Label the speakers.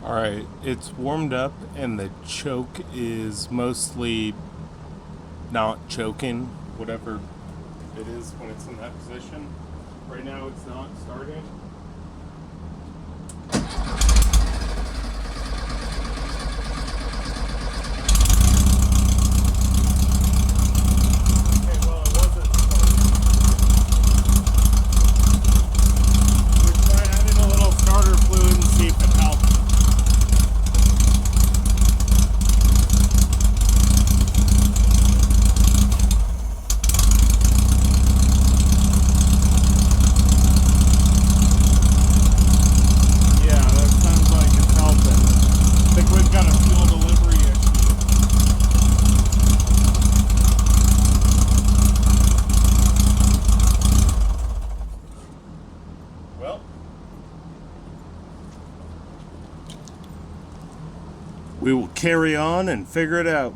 Speaker 1: Alright, it's warmed up and the choke is mostly not choking, whatever it is when it's in that position. Right now it's not starting. Okay, well it wasn't starting. We'll try adding a little starter fluid and see if it helps. We will carry on and figure it out.